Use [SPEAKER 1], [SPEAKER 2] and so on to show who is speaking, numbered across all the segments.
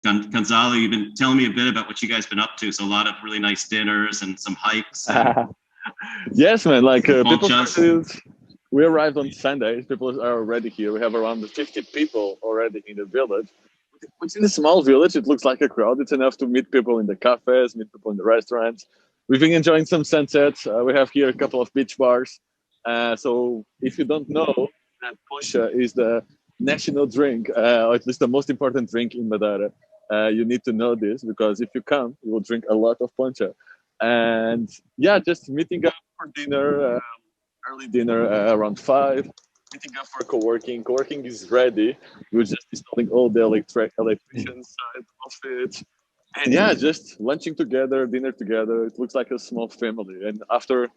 [SPEAKER 1] Gonzalo, you've been telling me a bit about what you guys been up to. So a lot of really nice dinners and some hikes. And
[SPEAKER 2] yes, man. Like
[SPEAKER 1] people
[SPEAKER 2] we arrived on Sunday. People are already here. We have around 50 people already in the village. It's in a small village. It looks like a crowd. It's enough to meet people in the cafes, meet people in the restaurants. We've been enjoying some sunsets. We have here a couple of beach bars. So if you don't know, that Ponta is the national drink, or at least the most important drink in Madeira. You need to know this because if you come, you will drink a lot of Ponta. And yeah, just meeting up for dinner, early dinner around 5. Meeting up for co-working. Co-working is ready. We're just installing all the electrician side of it. And yeah, just lunching together, dinner together. It looks like a small family. And after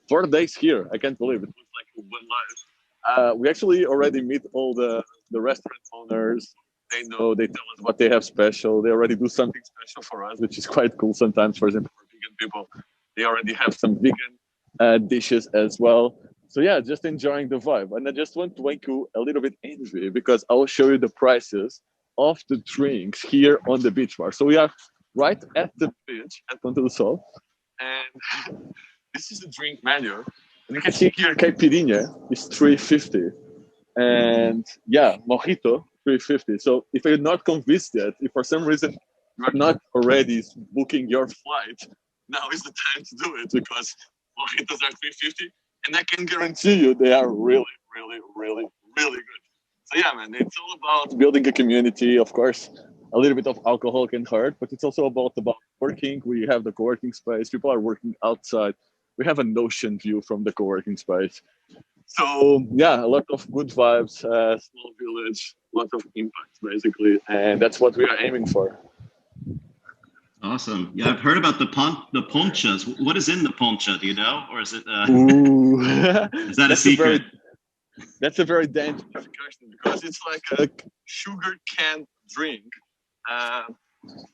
[SPEAKER 2] 4 days here, I can't believe it looks like one life. We actually already meet all the restaurant owners. They know, they tell us what they have special. They already do something special for us, which is quite cool sometimes. For example, for vegan people, they already have some vegan dishes as well. So yeah, just enjoying the vibe. And I just want to make you a little bit envy because I will show you the prices of the drinks here on the beach bar. So we are right at the beach at Ponta do Sol. And this is the drink menu. And you can see here caipirinha is $3.50. And yeah, mojito, $3.50. So if you're not convinced yet, if for some reason you're not already booking your flight, now is the time to do it because mojitos are $3.50. And I can guarantee you they are really, really, really, really good. So yeah, man, it's all about building a community. Of course, a little bit of alcohol can hurt, but it's also about working. We have the co-working space. People are working outside. We have an ocean view from the co-working space. So yeah, a lot of good vibes, small village, a lot of impact basically. And that's what we are aiming for.
[SPEAKER 1] Awesome. Yeah, I've heard about the ponchas. What is in the poncha? Do you know, or is it? Is that a secret?
[SPEAKER 2] That's a very dangerous question because it's like a sugar cane drink,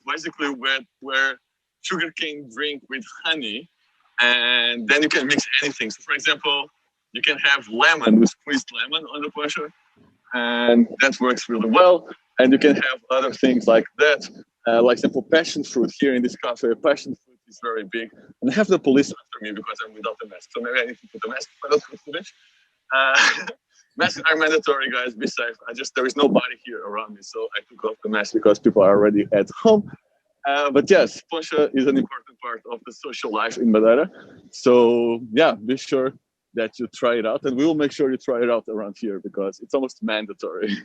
[SPEAKER 2] basically where sugar cane drink with honey, and then you can mix anything. So, for example, you can have lemon with squeezed lemon on the poncha, and that works really well. And you can have other things like that. Like example, passion fruit here in this cafe. Passion fruit is very big. And I have the police after me because I'm without a mask. So maybe I need to put a mask if I don't speak English. Masks are mandatory, guys. Be safe. There is nobody here around me, so I took off the mask because people are already at home. But yes, Ponta is an important part of the social life in Madeira. So yeah, be sure that you try it out, and we will make sure you try it out around here because it's almost mandatory.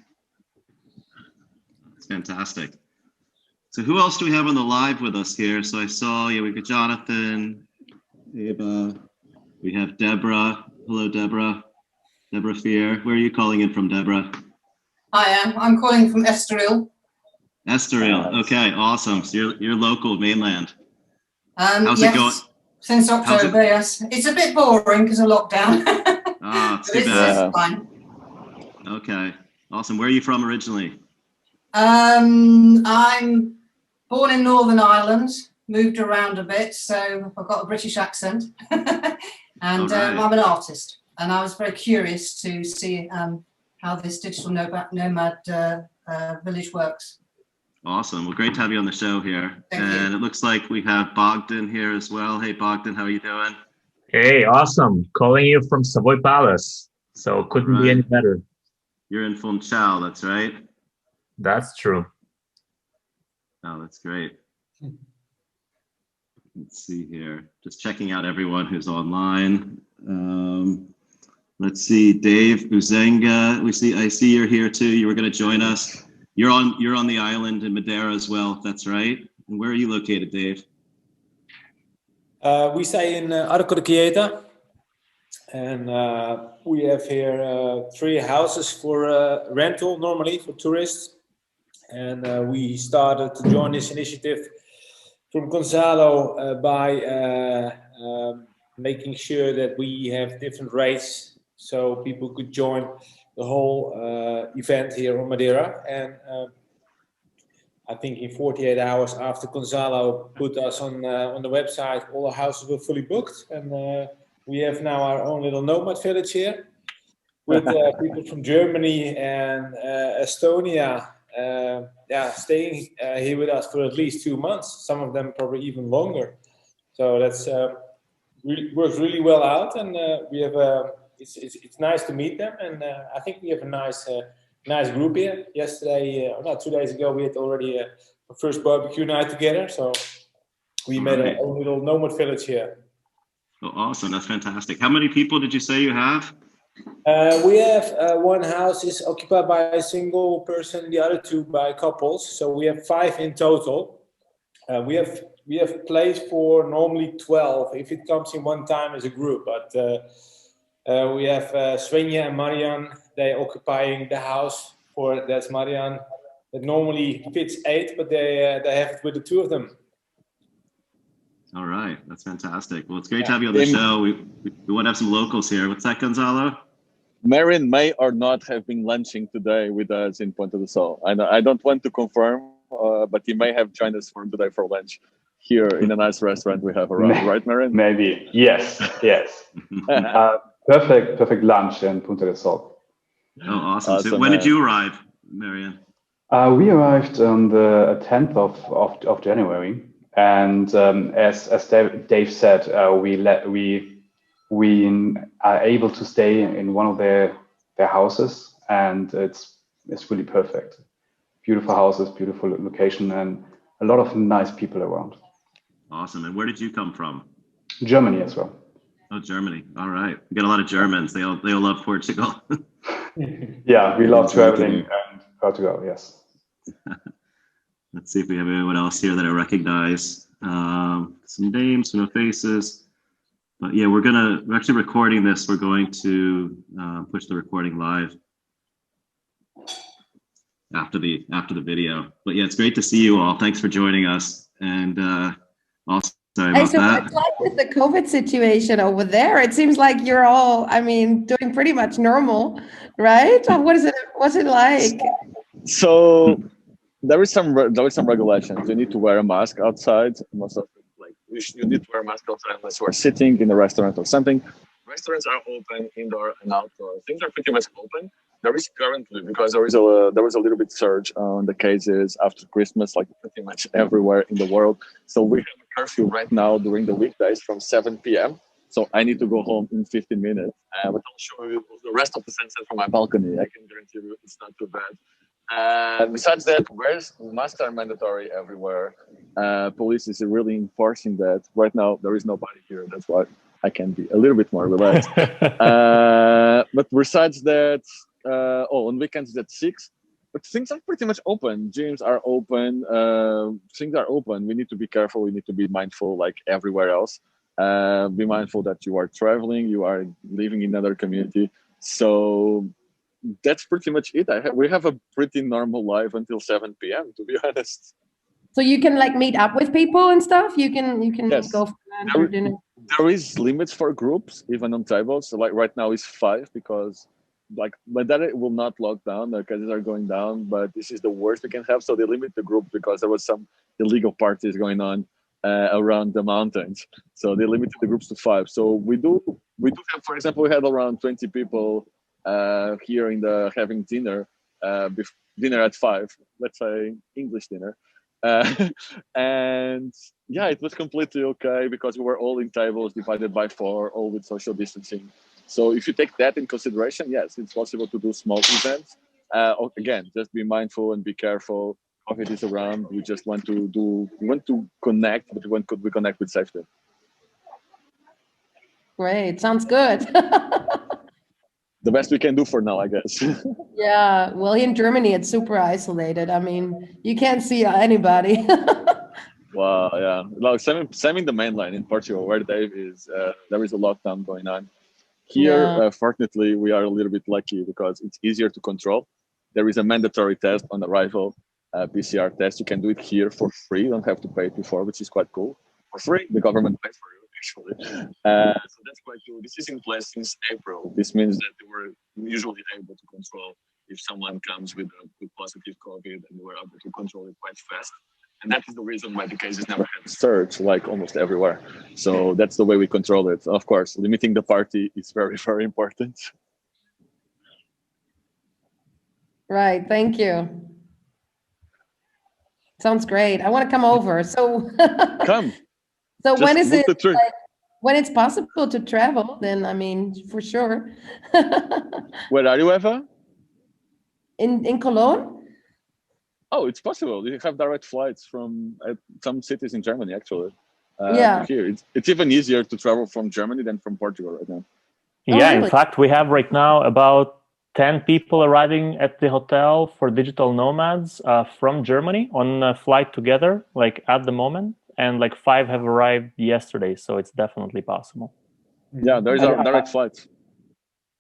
[SPEAKER 1] That's fantastic. So who else do we have on the live with us here? So I saw, we got Jonathan, Eva, we have Deborah. Hello, Deborah. Deborah Fear. Where are you calling in from, Deborah?
[SPEAKER 3] I'm calling from Estoril.
[SPEAKER 1] Estoril. Okay, awesome. So you're local, mainland. How's it going?
[SPEAKER 3] Since October, yes. It's a bit boring because of lockdown.
[SPEAKER 1] It's too bad.
[SPEAKER 3] It's fine.
[SPEAKER 1] Okay, awesome. Where are you from originally?
[SPEAKER 3] I'm born in Northern Ireland, moved around a bit, so I've got a British accent. And I'm an artist. And I was very curious to see how this digital nomad village works.
[SPEAKER 1] Awesome. Well, great to have you on the show here.
[SPEAKER 3] Thank you.
[SPEAKER 1] It looks like we have Bogdan here as well. Hey, Bogdan, how are you doing?
[SPEAKER 4] Hey, awesome. Calling you from Savoy Palace. So couldn't be any better.
[SPEAKER 1] You're in Funchal, that's right?
[SPEAKER 4] That's true.
[SPEAKER 1] Oh, that's great. Let's see here. Just checking out everyone who's online. Let's see, Dave Huizinga. I see you're here too. You were going to join us. You're on the island in Madeira as well, if that's right. And where are you located, Dave?
[SPEAKER 5] We stay in Arco de Quieta, and we have here 3 houses for rental normally for tourists. And we started to join this initiative from Gonçalo by making sure that we have different rates so people could join the whole event here on Madeira. And I think in 48 hours after Gonçalo put us on the website, all the houses were fully booked. And we have now our own little nomad village here with people from Germany and Estonia staying here with us for at least 2 months. Some of them probably even longer. So that's works really well out, and we have it's nice to meet them, and I think we have a nice group here. Yesterday, 2 days ago, we had already a first barbecue night together. So we made a little nomad village here.
[SPEAKER 1] Oh, awesome! That's fantastic. How many people did you say you have?
[SPEAKER 5] We have one house is occupied by a single person, the other 2 by couples. So we have 5 in total. We have place for normally 12 if it comes in one time as a group. But we have Svenja and Marian. They occupying the house for that's Marian. That normally fits 8, but they have it with the 2 of them.
[SPEAKER 1] All right, that's fantastic. Well, it's great to have you on the show. We want to have some locals here. What's that, Gonzalo?
[SPEAKER 2] Marian may or not have been lunching today with us in Ponta do Sol. I don't want to confirm, but he may have joined us today for lunch here in a nice restaurant we have around, right, Marian?
[SPEAKER 6] Maybe, yes. Perfect lunch in Ponta do Sol.
[SPEAKER 1] Oh, awesome. So when did you arrive, Marian?
[SPEAKER 6] We arrived on the 10th of January, and as Dave said, we are able to stay in one of their houses, and it's really perfect. Beautiful houses, beautiful location, and a lot of nice people around.
[SPEAKER 1] Awesome. And where did you come from?
[SPEAKER 6] Germany as well.
[SPEAKER 1] Oh, Germany. All right. We got a lot of Germans. They all love Portugal.
[SPEAKER 6] Yeah, we love traveling and Portugal. Yes.
[SPEAKER 1] Let's see if we have anyone else here that I recognize. Some names, some faces. But yeah, we're actually recording this. We're going to push the recording live after the video. But yeah, it's great to see you all. Thanks for joining us. And also, sorry about that.
[SPEAKER 7] What's like with the COVID situation over there? It seems like you're all, doing pretty much normal, right? What's it like?
[SPEAKER 2] So there is some regulations. You need to wear a mask outside. Most of you need to wear a mask outside unless you are sitting in a restaurant or something. Restaurants are open, indoor and outdoor. Things are pretty much open. There is currently, because there was a little bit surge on the cases after Christmas, like pretty much everywhere in the world. So we have a curfew right now during the weekdays from 7 p.m. So I need to go home in 15 minutes. But I'll show you the rest of the sunset from my balcony. I can guarantee you it's not too bad. Besides that, masks are mandatory everywhere. Police is really enforcing that. Right now, there is nobody here. That's why I can be a little bit more relaxed. But besides that, on weekends it's at 6. But things are pretty much open. Gyms are open. Things are open. We need to be careful. We need to be mindful, like everywhere else. Be mindful that you are traveling. You are living in another community. So that's pretty much it. We have a pretty normal life until 7 p.m. to be honest.
[SPEAKER 7] So you can meet up with people and stuff. You can
[SPEAKER 2] yes.
[SPEAKER 7] Go for lunch or dinner.
[SPEAKER 2] There is limits for groups, even on tables. So right now is 5 because Madeira will not lock down. The cases are going down, but this is the worst we can have. So they limit the group because there was some illegal parties going on around the mountains. So they limited the groups to 5. So we do have, for example, we had around 20 people here having dinner, dinner at 5, let's say English dinner. And yeah, it was completely okay because we were all in tables divided by 4, all with social distancing. So if you take that in consideration, yes, it's possible to do small events. Again, just be mindful and be careful. COVID is around. We just want to connect, but we connect with safety.
[SPEAKER 7] Great, sounds good.
[SPEAKER 2] The best we can do for now, I guess.
[SPEAKER 7] Yeah, well, in Germany, it's super isolated. You can't see anybody.
[SPEAKER 2] Wow, yeah. Like, same in the mainland in Portugal, where Dave is. There is a lockdown going on. Here, fortunately, we are a little bit lucky because it's easier to control. There is a mandatory test on arrival, PCR test. You can do it here for free. You don't have to pay it before, which is quite cool. For free, the government pays for you, actually. So that's quite cool. This is in place since April. This means that they were usually able to control if someone comes with positive COVID, and they were able to control it quite fast. And that is the reason why the cases never had surge, like almost everywhere. So that's the way we control it. Of course, limiting the party is very, very important.
[SPEAKER 7] Right. Thank you. Sounds great. I want to come over. So
[SPEAKER 2] Come.
[SPEAKER 7] So
[SPEAKER 2] Just
[SPEAKER 7] when is
[SPEAKER 2] book
[SPEAKER 7] it
[SPEAKER 2] the trip.
[SPEAKER 7] like, when it's possible to travel? Then I mean, for sure.
[SPEAKER 2] Where are you, Eva?
[SPEAKER 7] In Cologne?
[SPEAKER 2] Oh, it's possible. You have direct flights from some cities in Germany, actually.
[SPEAKER 7] Yeah.
[SPEAKER 2] To here. It's even easier to travel from Germany than from Portugal right now.
[SPEAKER 4] Yeah,
[SPEAKER 7] really?
[SPEAKER 4] in fact, we have right now about 10 people arriving at the hotel for digital nomads from Germany on a flight together, like at the moment. And like 5 have arrived yesterday. So it's definitely possible.
[SPEAKER 2] Yeah, there is a direct flight.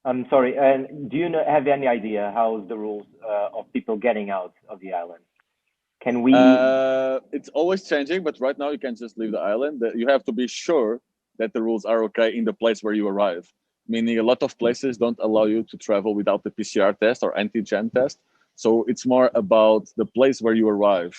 [SPEAKER 8] I'm sorry. And do you have any idea how's the rules of people getting out of the island? Can we?
[SPEAKER 2] It's always changing, but right now you can just leave the island. You have to be sure that the rules are okay in the place where you arrive. Meaning a lot of places don't allow you to travel without the PCR test or antigen test. So it's more about the place where you arrive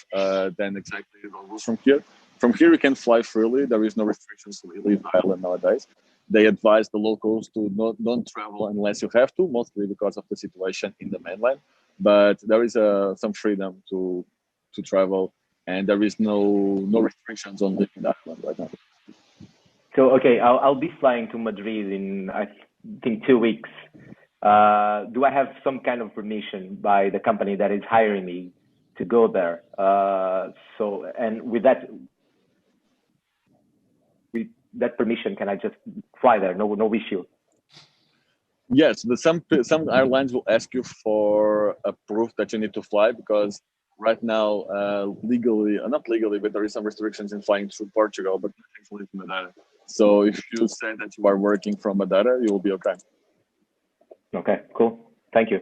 [SPEAKER 2] than exactly the rules from here. From here, you can fly freely. There is no restrictions to leave the island nowadays. They advise the locals to don't travel unless you have to, mostly because of the situation in the mainland. But there is some freedom to travel, and there is no restrictions on leaving the island right now.
[SPEAKER 8] So okay, I'll be flying to Madrid in I think 2 weeks. Do I have some kind of permission by the company that is hiring me to go there? And with that permission, can I just fly there? No issue.
[SPEAKER 2] Yes, some airlines will ask you for a proof that you need to fly because right now, legally, not legally, but there is some restrictions in flying through Portugal, but thankfully to Madeira. So if you say that you are working from Madeira, you will be okay.
[SPEAKER 8] Okay, cool. Thank you.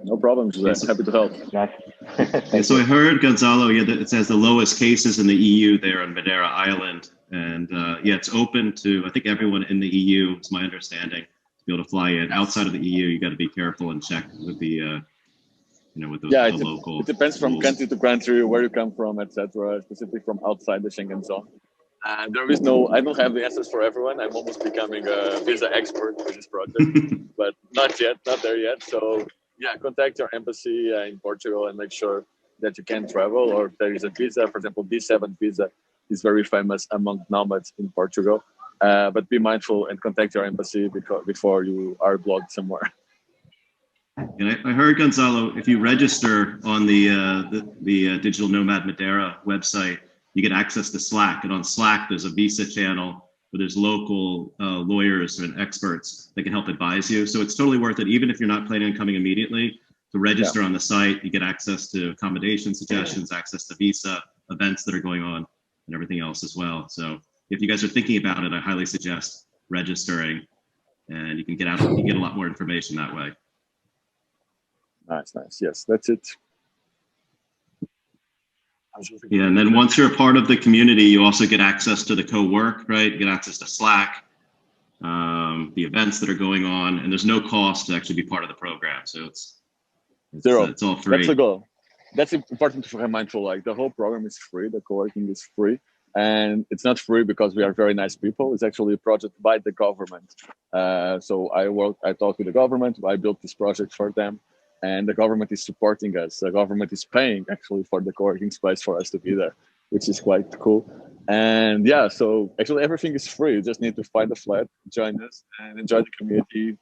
[SPEAKER 2] No problem, José. Happy to help.
[SPEAKER 8] Nice.
[SPEAKER 1] So I heard, Gonçalo, it says the lowest cases in the EU there on Madeira Island. And it's open to, I think, everyone in the EU, is my understanding, to be able to fly in. Outside of the EU, you got to be careful and check with the, with the local.
[SPEAKER 2] It depends from country to country, where you come from, etc., specifically from outside the Schengen zone. And there is I don't have the answers for everyone. I'm almost becoming a visa expert for this project, but not there yet. So yeah, contact your embassy in Portugal and make sure that you can travel, or if there is a visa. For example, D7 visa is very famous among nomads in Portugal. But be mindful and contact your embassy before you are blocked somewhere.
[SPEAKER 1] And I heard, Gonçalo, if you register on the Digital Nomad Madeira website, you get access to Slack. And on Slack, there's a visa channel where there's local lawyers and experts that can help advise you. So it's totally worth it, even if you're not planning on coming immediately, to register on the site. You get access to accommodation suggestions, access to visa events that are going on, and everything else as well. So if you guys are thinking about it, I highly suggest registering, and you can get a lot more information that way.
[SPEAKER 2] Nice. Yes, that's it.
[SPEAKER 1] Yeah, and then once you're a part of the community, you also get access to the co-work, right? You get access to Slack, the events that are going on, and there's no cost to actually be part of the program. So it's
[SPEAKER 2] zero.
[SPEAKER 1] It's all free.
[SPEAKER 2] That's the goal. That's important to be mindful. Like the whole program is free. The co-working is free, and it's not free because we are very nice people. It's actually a project by the government. So I talked with the government. I built this project for them. And the government is supporting us. The government is paying actually for the co-working space for us to be there, which is quite cool. And yeah, so actually everything is free. You just need to find a flat, join us, and enjoy the community,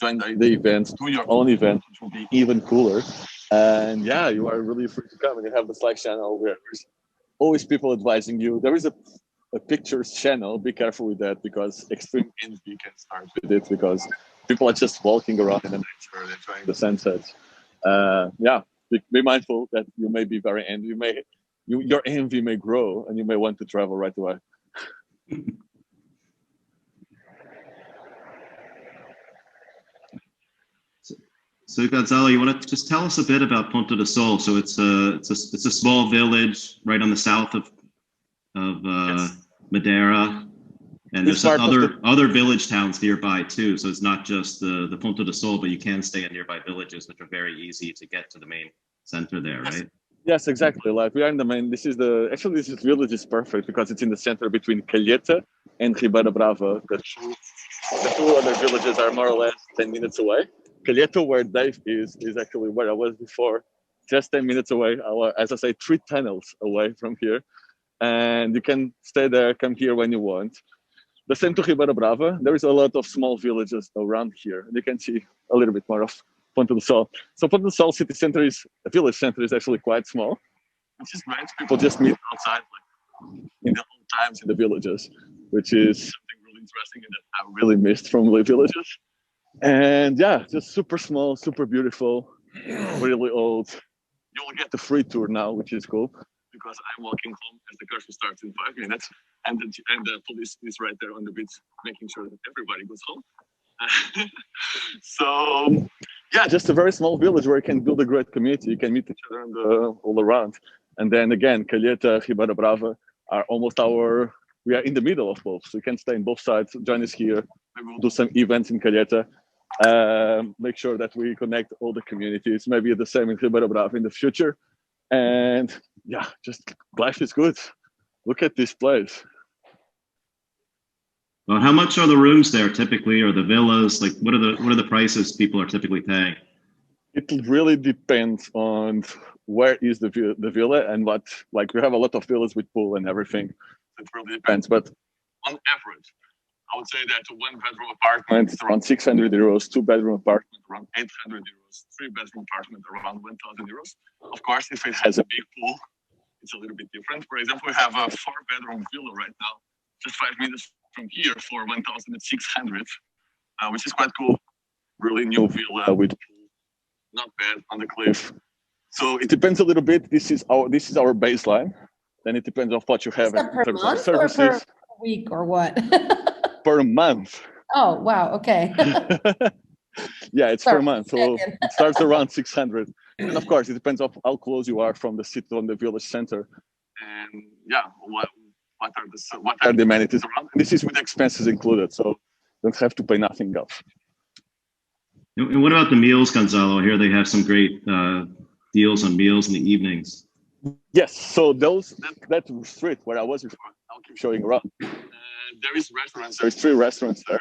[SPEAKER 2] join the events, do your own event, which will be even cooler. And yeah, you are really free to come. And you have the Slack channel where there's always people advising you. There is a pictures channel. Be careful with that because extreme envy can start with it because people are just walking around in the nature, enjoying the sunsets. Be mindful that you may be very envy. Your envy may grow, and you may want to travel right away.
[SPEAKER 1] So Gonçalo, you want to just tell us a bit about Ponta do Sol? So it's a small village right on the south of Madeira. And there's other village towns nearby too. So it's not just the Ponta do Sol, but you can stay in nearby villages, which are very easy to get to the main center there, right?
[SPEAKER 2] Yes, exactly. Like we are in the main. This village is perfect because it's in the center between Calheta and Ribeira Brava. The two other villages are more or less 10 minutes away. Calheta, where Dave is actually where I was before. just 10 minutes away. As I say, 3 tunnels away from here. And you can stay there, come here when you want. The same to Ribeira Brava. There is a lot of small villages around here. And you can see a little bit more of Ponta do Sol. So Ponta do Sol city center village center is actually quite small, which is great. People just meet outside, like in the old times in the villages, which is something really interesting and that I really missed from the villages. And yeah, just super small, super beautiful, really old. You will get the free tour now, which is cool, because I'm walking home as the curfew starts in 5 minutes, and the police is right there on the beach, making sure that everybody goes home. So yeah, just a very small village where you can build a great community. You can meet each other all around. And then again, Calheta, Ribeira Brava are almost we are in the middle of both. So you can stay in both sides, join us here. Maybe we'll do some events in Calheta. Make sure that we connect all the communities, maybe the same in Ribeira Brava in the future. And yeah, just life is good. Look at this place.
[SPEAKER 1] Well, how much are the rooms there typically, or the villas? Like, what are the prices people are typically paying?
[SPEAKER 2] It really depends on where is the villa and what. Like, we have a lot of villas with pool and everything. It really depends, but on average, I would say that a 1-bedroom apartment is around 600 euros, 2-bedroom apartment around 800 euros, 3-bedroom apartment around 1,000 euros. Of course, if it has a big pool, it's a little bit different. For example, we have a 4-bedroom villa right now, just 5 minutes from here for 1,600, which is quite cool. Really new villa with pool, not bad, on the cliff. So it depends a little bit. This is our baseline. Then it depends on what you have in terms of services.
[SPEAKER 7] Or per week or what?
[SPEAKER 2] Per month.
[SPEAKER 7] Oh, wow. Okay.
[SPEAKER 2] Yeah, it's per month. So it starts around 600. And of course, it depends on how close you are from the city, on the village center. And yeah, what are the amenities around? And this is with expenses included. So you don't have to pay nothing else.
[SPEAKER 1] And what about the meals, Gonçalo? I hear they have some great deals on meals in the evenings.
[SPEAKER 2] Yes, so that street where I was before, I'll keep showing around. There is restaurants. There's 3 restaurants there.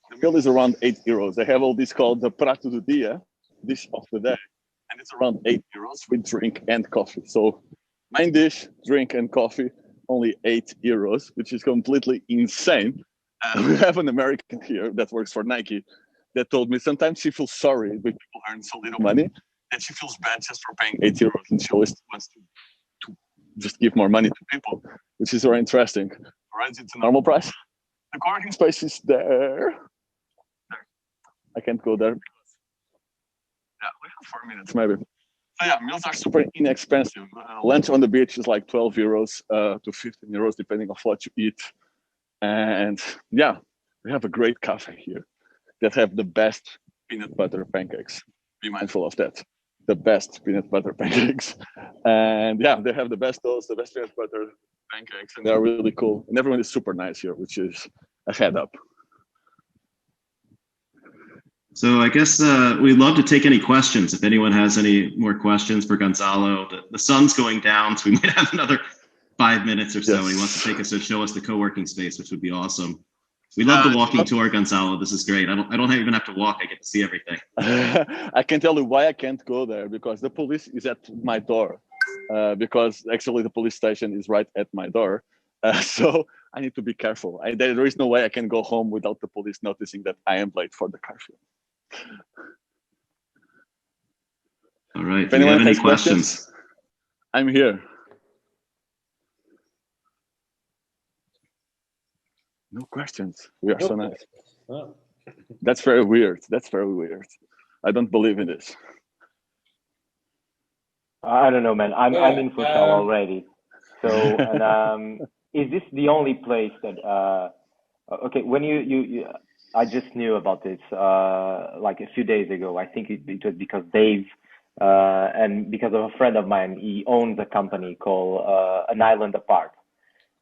[SPEAKER 2] The meal is around 8 euros. They have all this called the prato do dia, dish of the day, and it's around 8 euros with drink and coffee. So main dish, drink, and coffee, only 8 euros, which is completely insane. We have an American here that works for Nike that told me sometimes she feels sorry when people earn so little money, and she feels bad just for paying 8 euros, and she always wants to just give more money to people, which is very interesting. Right, it's a normal price. The co-working space is there. I can't go there because we have 4 minutes maybe. So yeah, meals are super inexpensive. Lunch on the beach is like 12 euros to 15 euros depending on what you eat. And yeah, we have a great cafe here that have the best peanut butter pancakes. Be mindful of that. The best peanut butter pancakes. And yeah, they have the best toast, the best peanut butter pancakes, and they're really cool. And everyone is super nice here, which is a head up.
[SPEAKER 1] So I guess we'd love to take any questions. If anyone has any more questions for Gonçalo, the sun's going down, so we might have another 5 minutes or so. Yes. He wants to take us to show us the co-working space, which would be awesome. We love the walking tour, Gonçalo. This is great. I don't even have to walk. I get to see everything.
[SPEAKER 2] I can tell you why I can't go there, because the police is at my door. Because actually the police station is right at my door. So I need to be careful. There is no way I can go home without the police noticing that I am late for the curfew.
[SPEAKER 1] All right. If anyone has any questions,
[SPEAKER 2] I'm here. No questions. We are so nice. Oh. That's very weird. That's very weird. I don't believe in this.
[SPEAKER 8] I don't know, man. I'm in Funchal already. So, and is this the only place that? Okay, when you I just knew about this like a few days ago. I think it was because Dave and because of a friend of mine, he owns a company called An Island Apart.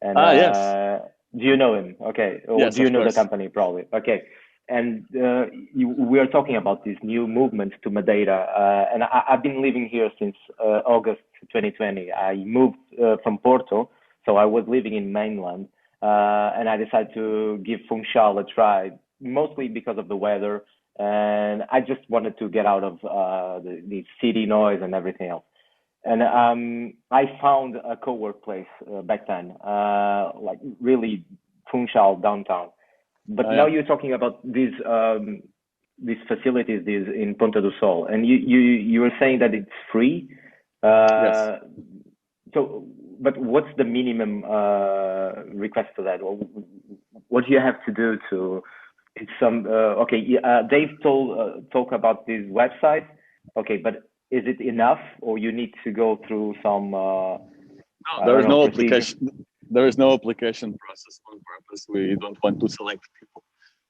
[SPEAKER 8] And
[SPEAKER 2] yes.
[SPEAKER 8] Do you know him? Okay. Or
[SPEAKER 2] yes,
[SPEAKER 8] do you know
[SPEAKER 2] course.
[SPEAKER 8] the company? Probably. Okay. And we are talking about this new movement to Madeira. And I've been living here since August 2020. I moved from Porto, so I was living in mainland. And I decided to give Funchal a try, mostly because of the weather. And I just wanted to get out of the city noise and everything else. And I found a co-work place back then, like really Funchal downtown. But now you're talking about these facilities in Ponta do Sol, and you were saying that it's free.
[SPEAKER 2] Yes.
[SPEAKER 8] So, but what's the minimum request for that? What do you have to do to? It's some Dave talk about this website. Okay, but is it enough, or you need to go through some?
[SPEAKER 2] There is no application. There is no application process on purpose. We don't want to select people.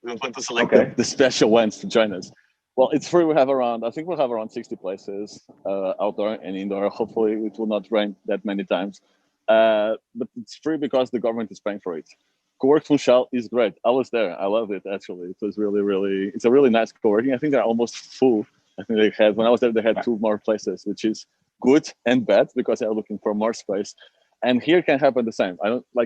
[SPEAKER 2] We don't want to select the special ones to join us. Well, it's free. I think we'll have around 60 places, outdoor and indoor. Hopefully it will not rain that many times. But it's free because the government is paying for it. Co-work Funchal is great. I was there. I love it, actually. It was it's a really nice co-working. I think they're almost full. I think when I was there, they had 2 more places, which is good and bad because they're looking for more space. And here can happen the same.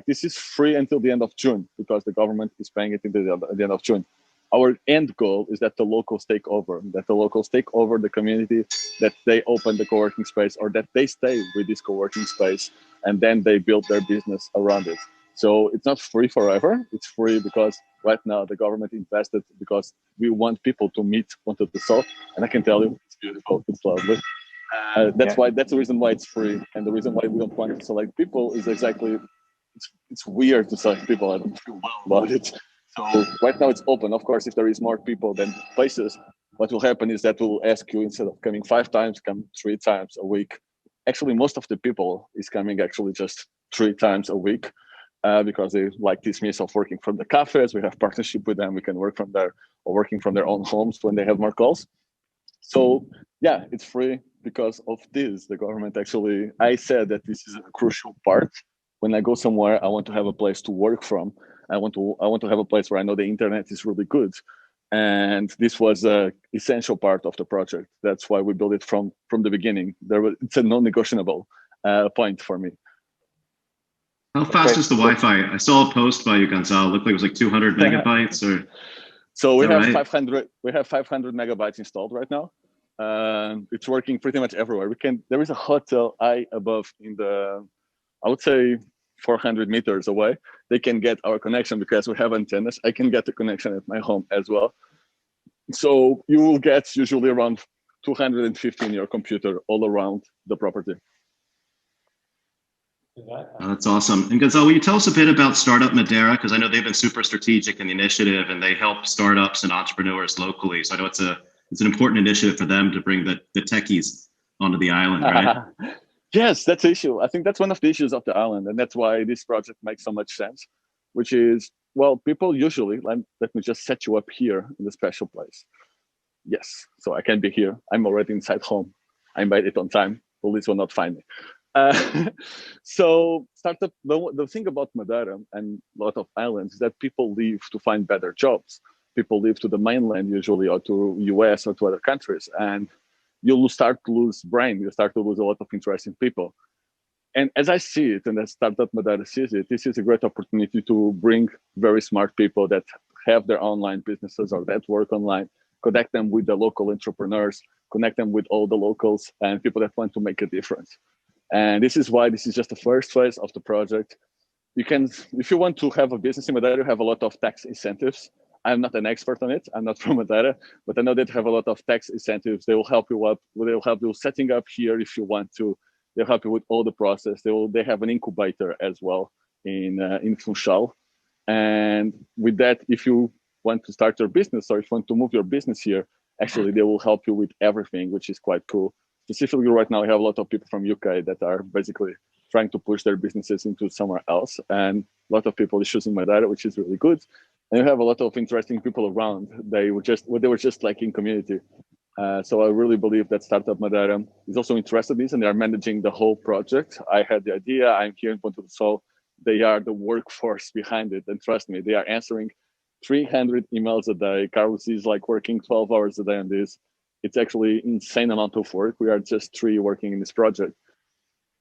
[SPEAKER 2] This is free until the end of June because the government is paying it at the end of June. Our end goal is that the locals take over the community, that they open the co-working space or that they stay with this co-working space and then they build their business around it. So it's not free forever. It's free because right now the government invested because we want people to meet Ponta do Sol. And I can tell you, it's beautiful, it's lovely. That's the reason why it's free. And the reason why we don't want to select people is exactly, it's weird to select people. I don't feel well about it. So right now it's open. Of course, if there is more people than places, what will happen is that we'll ask you, instead of coming 5 times, come 3 times a week. Actually, most of the people is coming actually just 3 times a week because they like this means of working from the cafes. We have partnership with them. We can work from there or working from their own homes when they have more calls. So yeah, it's free because of this. The government actually, I said that this is a crucial part. When I go somewhere, I want to have a place to work from. I want to have a place where I know the internet is really good. And this was an essential part of the project. That's why we built it from the beginning. It's a non-negotiable point for me.
[SPEAKER 1] How fast is the Wi-Fi? I saw a post by you, Gonçalo. It looked like it was like 200 megabytes or.
[SPEAKER 2] So we have 500. We have 500 megabytes installed right now. It's working pretty much everywhere. There is a hotel above I would say 400 meters away. They can get our connection because we have antennas. I can get the connection at my home as well. So you will get usually around 250 in your computer all around the property.
[SPEAKER 1] Oh, that's awesome. And Gonçalo, will you tell us a bit about Startup Madeira? Because I know they've been super strategic in the initiative and they help startups and entrepreneurs locally. So I know it's an important initiative for them to bring the techies onto the island, right?
[SPEAKER 2] Yes, that's the issue. I think that's one of the issues of the island. And that's why this project makes so much sense, which is, well, people usually, let me just set you up here in a special place. Yes, so I can be here. I'm already inside home. I made it on time. Police will not find me. So startup, the thing about Madeira and a lot of islands is that people leave to find better jobs. People leave to the mainland usually or to US or to other countries. And you'll start to lose brain. You start to lose a lot of interesting people. And as I see it, and as Startup Madeira sees it, this is a great opportunity to bring very smart people that have their online businesses or that work online, connect them with the local entrepreneurs, connect them with all the locals and people that want to make a difference. And this is why this is just the first phase of the project. You can, if you want to have a business in Madeira, you have a lot of tax incentives. I'm not an expert on it. I'm not from Madeira, but I know they have a lot of tax incentives. They will help you up. They'll help you setting up here if you want to. They'll help you with all the process. They have an incubator as well in Funchal. And with that, if you want to start your business or if you want to move your business here, actually they will help you with everything, which is quite cool. Specifically right now, we have a lot of people from UK that are basically trying to push their businesses into somewhere else. And a lot of people are choosing Madeira, which is really good. And you have a lot of interesting people around. They were just like in community. So I really believe that Startup Madeira is also interested in this and they are managing the whole project. I had the idea, I'm here in Ponta do Sol. They are the workforce behind it. And trust me, they are answering 300 emails a day. Carlos is like working 12 hours a day on this. It's actually insane amount of work. We are just 3 working in this project.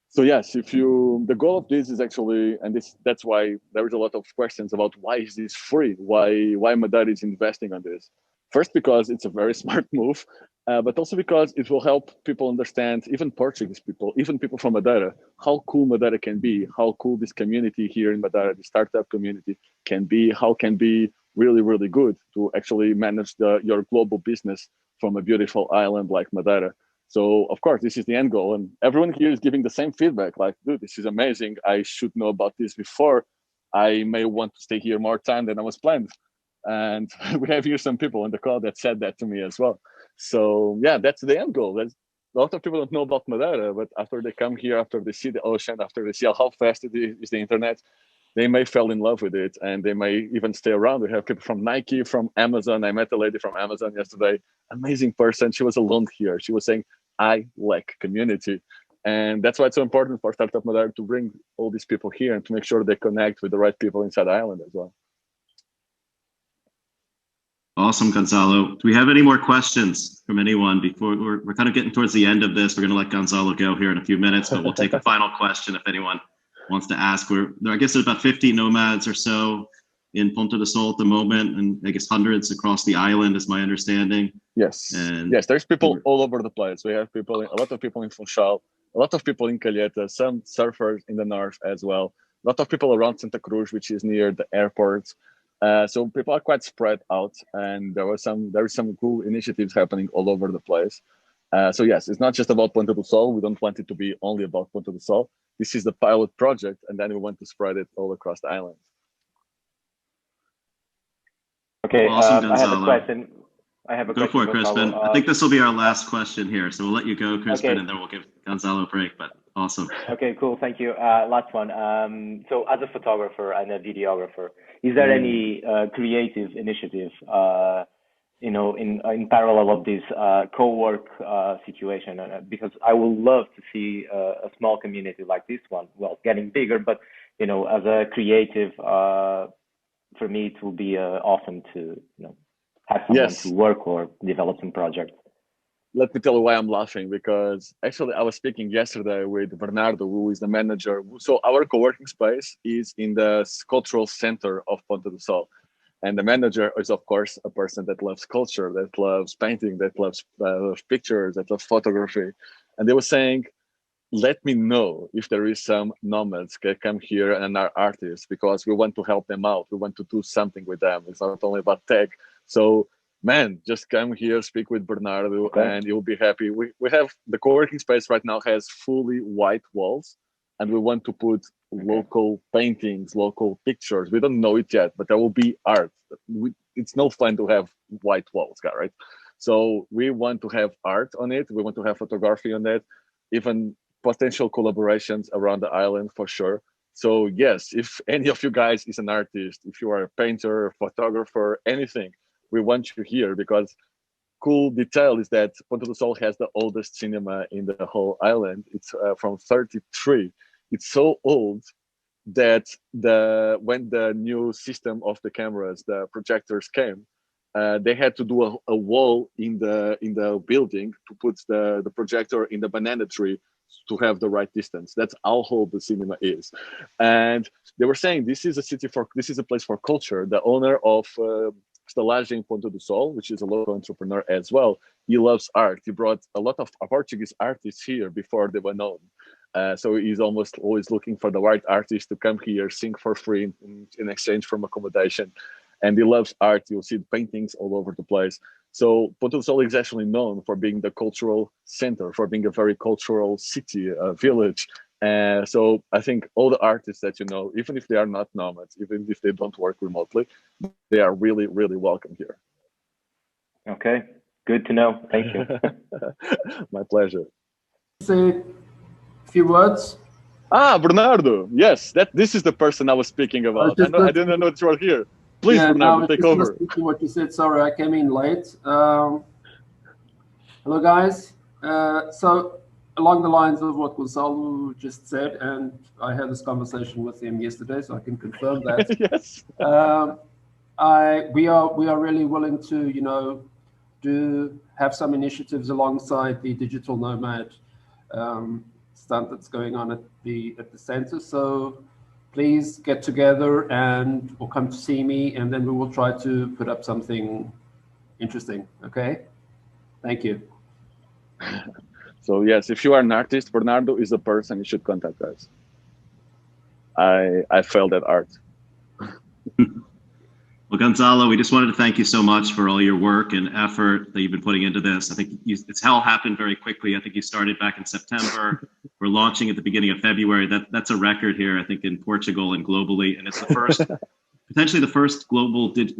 [SPEAKER 2] So yes, the goal of this is actually, and that's why there is a lot of questions about why is this free? Why Madeira is investing on this? First, because it's a very smart move. but also because it will help people understand, even Portuguese people, even people from Madeira, how cool Madeira can be, how cool this community here in Madeira, the startup community can be, how can be really, really good to actually manage your global business from a beautiful island like Madeira. So of course, this is the end goal, and everyone here is giving the same feedback, like, dude, this is amazing. I should know about this before. I may want to stay here more time than I was planned. And we have here some people in the call that said that to me as well. So yeah, that's the end goal. A lot of people don't know about Madeira, but after they come here, after they see the ocean, after they see how fast it is the internet, they may fall in love with it, and they may even stay around. We have people from Nike, from Amazon. I met a lady from Amazon yesterday, amazing person. She was alone here. She was saying, I lack community. And that's why it's so important for Startup Madeira to bring all these people here and to make sure they connect with the right people inside the island as well.
[SPEAKER 1] Awesome, Gonçalo. Do we have any more questions from anyone before we're kind of getting towards the end of this? We're going to let Gonçalo go here in a few minutes, but we'll take a final question if anyone wants to ask. I guess there's about 50 nomads or so in Ponta do Sol at the moment, and I guess hundreds across the island is my understanding.
[SPEAKER 2] Yes. And yes, there's people all over the place. We have people, a lot of people in Funchal, a lot of people in Calheta, some surfers in the north as well. A lot of people around Santa Cruz, which is near the airport. So people are quite spread out, and there is some cool initiatives happening all over the place. So yes, it's not just about Ponta do Sol. We don't want it to be only about Ponta do Sol. This is the pilot project, and then we want to spread it all across the island.
[SPEAKER 8] Okay,
[SPEAKER 1] awesome,
[SPEAKER 8] I have a question.
[SPEAKER 1] Go for it, Crispin. I think this will be our last question here, so we'll let you go, Crispin, okay. And then we'll give Gonçalo a break, but awesome.
[SPEAKER 8] Okay, cool, thank you. Last one. So as a photographer and a videographer, is there any creative initiative, in parallel of this co-work situation? Because I would love to see a small community like this one, well, getting bigger, but, as a creative, for me, it will be awesome to, have someone to work or develop some projects.
[SPEAKER 2] Let me tell you why I'm laughing, because actually I was speaking yesterday with Bernardo, who is the manager. So our co-working space is in the cultural center of Ponta do Sol. And the manager is, of course, a person that loves culture, that loves painting, that loves pictures, that loves photography. And they were saying, let me know if there is some nomads that come here and are artists, because we want to help them out. We want to do something with them. It's not only about tech. So, man, just come here, speak with Bernardo, and you'll be happy. We have the co-working space right now has fully white walls, and we want to put local paintings, local pictures. We don't know it yet, but there will be art. It's no fun to have white walls, right? So we want to have art on it. We want to have photography on it, even potential collaborations around the island for sure. So yes, if any of you guys is an artist, if you are a painter, a photographer, anything, we want you here, because cool detail is that Ponta do Sol has the oldest cinema in the whole island. It's from 33. It's so old that when the new system of the cameras, the projectors came, they had to do a wall in the building to put the projector in the banana tree to have the right distance. That's how old the cinema is. And they were saying this is a place for culture. The owner of Stalagem in Ponta do Sol, which is a local entrepreneur as well, he loves art. He brought a lot of Portuguese artists here before they were known. So he's almost always looking for the right artist to come here, sing for free in exchange for accommodation. And he loves art. You'll see paintings all over the place. So Ponta do Sol is actually known for being the cultural center, for being a very cultural city, village. So I think all the artists that you know, even if they are not nomads, even if they don't work remotely, they are really, really welcome here.
[SPEAKER 8] Okay, good to know. Thank you.
[SPEAKER 2] My pleasure.
[SPEAKER 9] Say a few words.
[SPEAKER 2] Bernardo. Yes, this is the person I was speaking about. I didn't know that you were here. Please, yeah, Bernardo, take over.
[SPEAKER 9] What you said. Sorry, I came in late. Hello, guys. So along the lines of what Gonçalo just said, and I had this conversation with him yesterday, so I can confirm that.
[SPEAKER 2] Yes.
[SPEAKER 9] We are really willing to have some initiatives alongside the digital nomad stunt that's going on at the center. So please get together or come to see me, and then we will try to put up something interesting. Okay. Thank you.
[SPEAKER 2] So yes, if you are an artist, Bernardo is the person you should contact us. I failed at art.
[SPEAKER 1] Well, Gonçalo, we just wanted to thank you so much for all your work and effort that you've been putting into this. I think it's all happened very quickly. I think you started back in September. We're launching at the beginning of February. That's a record here, I think, in Portugal and globally. And it's the first, potentially the first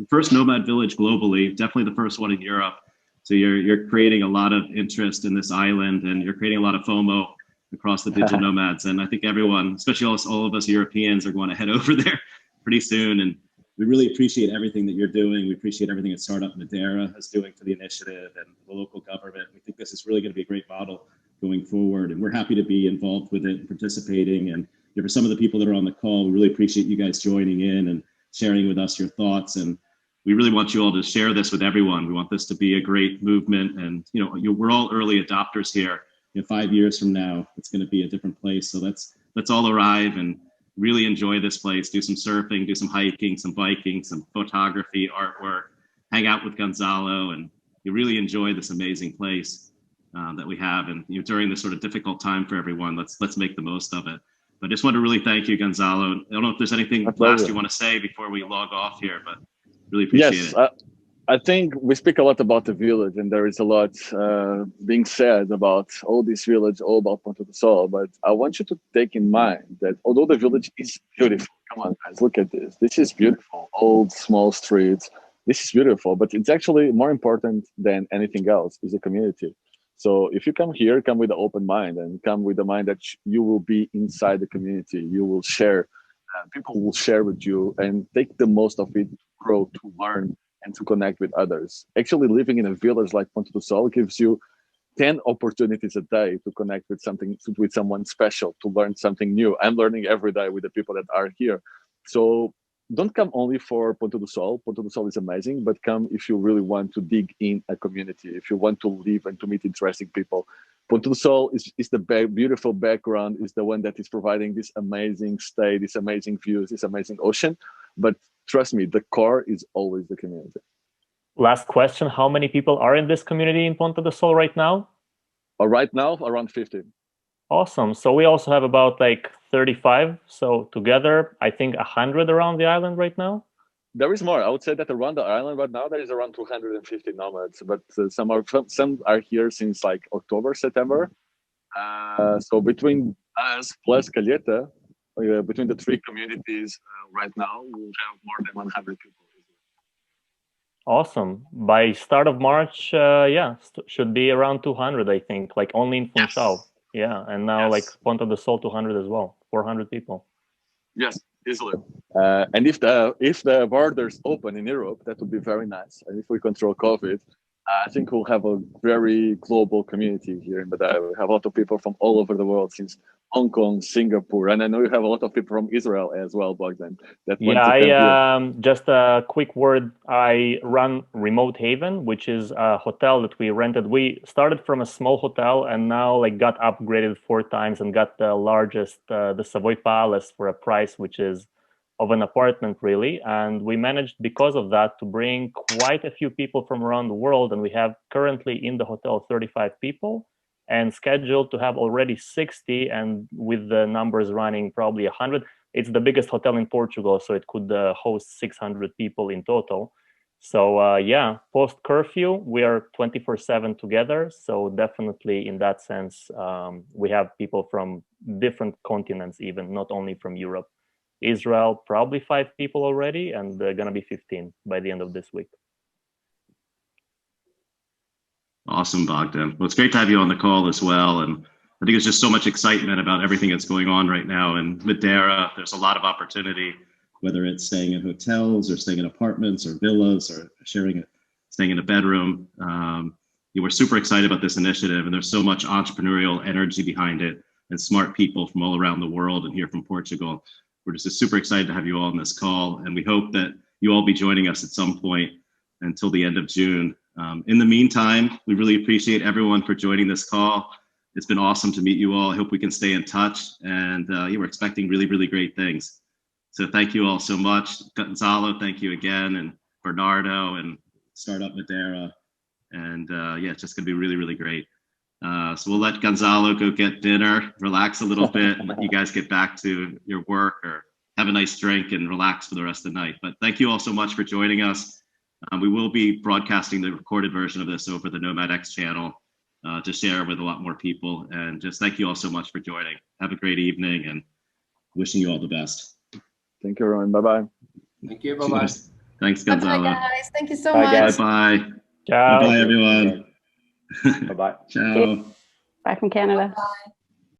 [SPEAKER 1] first nomad village globally, definitely the first one in Europe. So you're creating a lot of interest in this island, and you're creating a lot of FOMO across the digital nomads. And I think everyone, especially all of us Europeans, are going to head over there pretty soon. And we really appreciate everything that you're doing. We appreciate everything that Startup Madeira is doing for the initiative and the local government. We think this is really going to be a great model going forward. And we're happy to be involved with it and participating. And for some of the people that are on the call, we really appreciate you guys joining in and sharing with us your thoughts. And we really want you all to share this with everyone. We want this to be a great movement. And we're all early adopters here. 5 years from now, it's going to be a different place. So let's all arrive and really enjoy this place, do some surfing, do some hiking, some biking, some photography, artwork, hang out with Gonçalo, and you really enjoy this amazing place that we have. And during this sort of difficult time for everyone, let's make the most of it. But I just want to really thank you, Gonçalo. I don't know if there's anything last you want to say before we log off here, but really appreciate it.
[SPEAKER 2] I think we speak a lot about the village, and there is a lot being said about all this village, all about Ponta do Sol. But I want you to take in mind that although the village is beautiful, come on guys, look at this. This is beautiful, old, small streets. This is beautiful, but it's actually more important than anything else is the community. So if you come here, come with an open mind and come with the mind that you will be inside the community. You will share, people will share with you, and take the most of it, grow, to learn, and to connect with others. Actually, living in a village like Ponta do Sol gives you 10 opportunities a day to connect with someone special, to learn something new. I'm learning every day with the people that are here. So don't come only for Ponta do Sol. Ponta do Sol is amazing, but come if you really want to dig in a community, if you want to live and to meet interesting people. Ponta do Sol is the beautiful background, is the one that is providing this amazing stay, these amazing views, this amazing ocean. But trust me, the core is always the community.
[SPEAKER 4] Last question. How many people are in this community in Ponta do Sol right now?
[SPEAKER 2] Right now, around 50.
[SPEAKER 4] Awesome. So we also have about 35. So together, I think 100 around the island right now.
[SPEAKER 2] There is more. I would say that around the island right now, there is around 250 nomads, but some are here since October, September. So between us plus Calheta, between the three communities right now, we'll have more than 100 people.
[SPEAKER 4] Awesome. By start of March, should be around 200, I think, only in Funchal. Yes. Yeah, and now Ponta do Sol 200 as well, 400 people.
[SPEAKER 2] Yes, easily. And if the borders open in Europe, that would be very nice. And if we control COVID, I think we'll have a very global community here in Madeira. We have a lot of people from all over the world, since Hong Kong, Singapore, and I know you have a lot of people from Israel as well, Bogdan.
[SPEAKER 4] Just a quick word. I run Remote Haven, which is a hotel that we rented. We started from a small hotel and now got upgraded 4 times and got the largest, the Savoy Palace, for a price which is of an apartment, really. And we managed, because of that, to bring quite a few people from around the world. And we have currently in the hotel 35 people, and scheduled to have already 60, and with the numbers running probably 100. It's the biggest hotel in Portugal, so it could host 600 people in total. So post curfew, we are 24/7 together. So definitely in that sense, we have people from different continents, even not only from Europe. Israel, probably 5 people already, and they're gonna be 15 by the end of this week.
[SPEAKER 1] Awesome, Bogdan. Well, it's great to have you on the call as well. And I think there's just so much excitement about everything that's going on right now in Madeira. There's a lot of opportunity, whether it's staying in hotels or staying in apartments or villas or staying in a bedroom. We're super excited about this initiative, and there's so much entrepreneurial energy behind it, and smart people from all around the world and here from Portugal. We're just super excited to have you all on this call, and we hope that you all be joining us at some point until the end of June. In the meantime, we really appreciate everyone for joining this call. It's been awesome to meet you all. I hope we can stay in touch, and we're expecting really, really great things. So thank you all so much. Gonçalo, thank you again, and Bernardo and Startup Madeira. And it's just gonna be really, really great. So we'll let Gonzalo go get dinner, relax a little bit, and let you guys get back to your work or have a nice drink and relax for the rest of the night. But thank you all so much for joining us. We will be broadcasting the recorded version of this over the NomadX channel to share with a lot more people. And just thank you all so much for joining. Have a great evening and wishing you all the best.
[SPEAKER 2] Thank you, everyone. Bye-bye.
[SPEAKER 9] Thank you. Bye-bye.
[SPEAKER 1] Cheers. Thanks, Gonzalo.
[SPEAKER 7] Bye, guys. Thank you so
[SPEAKER 8] Bye,
[SPEAKER 7] much.
[SPEAKER 8] guys.
[SPEAKER 1] Bye-bye.
[SPEAKER 4] Ciao.
[SPEAKER 1] Bye-bye, everyone.
[SPEAKER 8] Bye-bye.
[SPEAKER 1] Ciao.
[SPEAKER 10] Bye from Canada.
[SPEAKER 3] Bye.